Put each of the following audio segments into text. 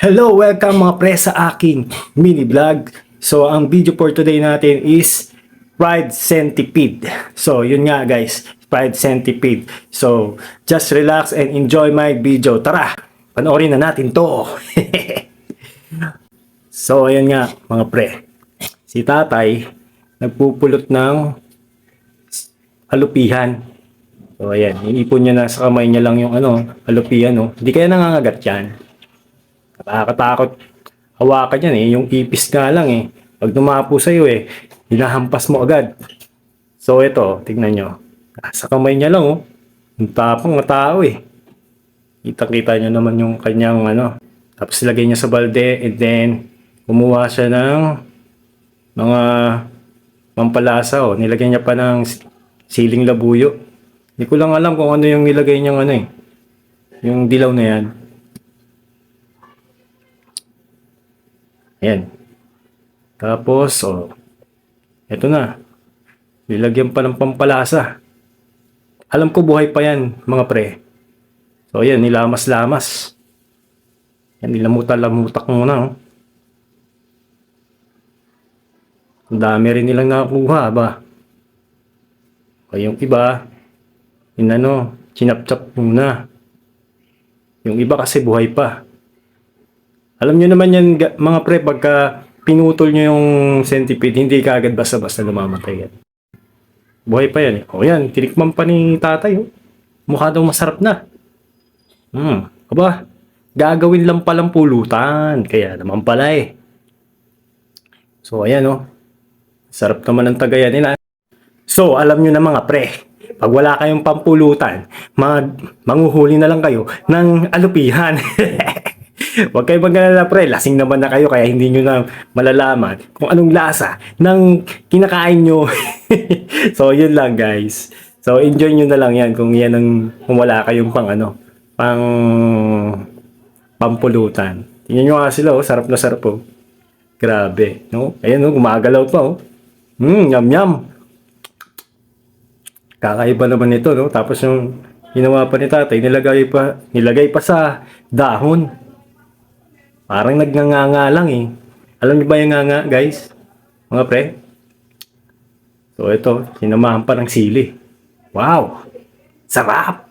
Hello, welcome mga pre sa aking mini vlog. So, ang video for today natin is fried centipede. So, yun nga guys, fried centipede. So, just relax and enjoy my video. Tara, panoorin na natin to. So, ayun nga mga pre. Si tatay, nagpupulot ng alupihan. So, ayan, iipon niya na sa kamay niya lang yung alupihan. No? Hindi kaya nangangagat yan. Nakakatakot hawakan yan eh. Yung ipis nga lang eh. Pag dumapo sa'yo eh, hinahampas mo agad. So ito, tignan nyo. Sa kamay niya lang oh. Ang tapang na tao eh. Kita-kita nyo naman yung kanyang Tapos ilagay niya sa balde and then kumuha siya ng mga pampalasa oh. Nilagay niya pa ng siling labuyo. Hindi ko lang alam kung ano yung nilagay niyang yung dilaw na yan. Ayan. Tapos, eto na. Nilagyan pa ng pampalasa. Alam ko buhay pa yan, mga pre. So, ayan, nilamas-lamas. Yan, nilamutan-lamutak muna, oh. Ang dami rin nilang nakuha, ba? O, yung iba, chinap-chap muna. Yung iba kasi buhay pa. Alam nyo naman yan, mga pre, pagka pinutol nyo yung centipede, hindi ka agad basta-basta namamatay yan. Buhay pa yan eh. O yan, tinikman pa ni tatay. Oh. Mukha daw masarap na. Aba, gagawin lang palang pulutan. Kaya naman pala eh. So ayan oh. Sarap naman ang tagayan nila. So, alam nyo na mga pre, pag wala kayong pampulutan, manguhuli na lang kayo ng alupihan. Huwag kayo mag-alala pre, lasing naman na kayo kaya hindi nyo na malalaman kung anong lasa ng kinakain nyo. So, yun lang guys. So, enjoy nyo na lang yan kung yan kung wala kayong pampulutan. Tingnan nyo nga sila, oh, sarap na sarap oh. Grabe, no? Ayan oh, gumagalaw pa oh. Yum yum. Kakaiba naman ito, no? Tapos yung ginawa pa ni tatay, nilagay pa sa dahon. Parang nagnganga lang eh. Alam niyo ba yung nganga, guys? Mga pre? So ito, sinamahan pa ng sili. Wow! Sarap!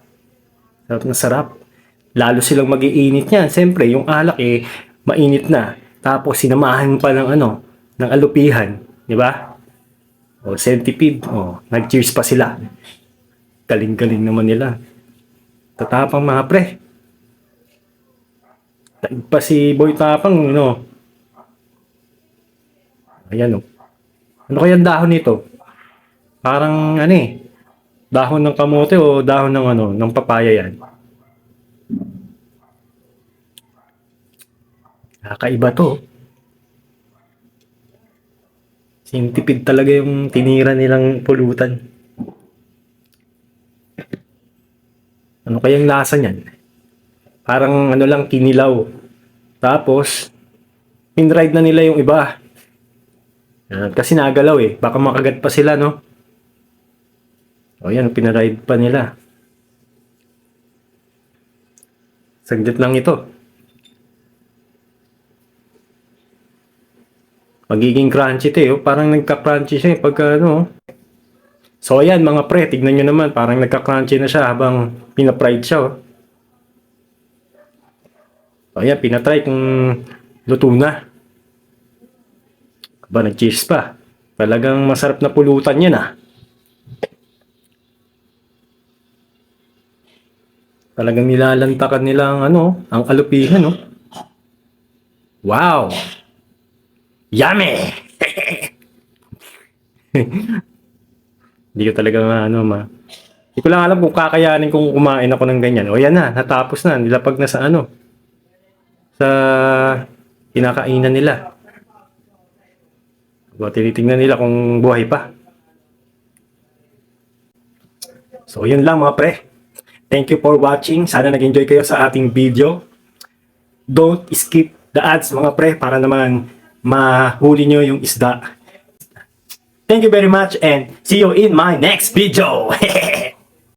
Sarap na sarap. Lalo silang mag-iinit niyan. Siyempre, yung alak eh, mainit na. Tapos sinamahan pa ng ng alupihan. Di ba? O, centipede. O, nag-cheers pa sila. Galing-galing naman nila. Tatapang mga pre. Taig pa si Boy Tapang, no? Ayan, no? Ano kaya dahon nito? Parang, dahon ng kamote o dahon ng, ng papaya yan. Kakaiba to. Centipede talaga yung tinira nilang pulutan. Ano kayang lasa niyan? Parang lang, kinilaw. Tapos, pinride na nila yung iba. Kasi nagalaw eh. Baka makagat pa sila, no? O yan, pinride pa nila. Saglit lang ito. Magiging crunchy ito eh. Parang nagka-crunchy siya eh. Pagka So ayan mga pre, tignan nyo naman. Parang nagka-crunchy na siya habang pinapride siya oh. Ayan, pinatry kung luto na. Aba, nag-cheese pa. Talagang masarap na pulutan yan ah. Talagang nilalantakan nila ang alupihan no. Wow! Yummy! Hindi ko talaga Hindi ko lang alam kung kakayanin kung kumain ako ng ganyan. O yan na, natapos na. Nilapag na sa sa kinakainan nila. Tinitingnan nila kung buhay pa. So, yun lang mga pre. Thank you for watching. Sana nag-enjoy kayo sa ating video. Don't skip the ads mga pre para naman mahuli nyo yung isda. Thank you very much and see you in my next video.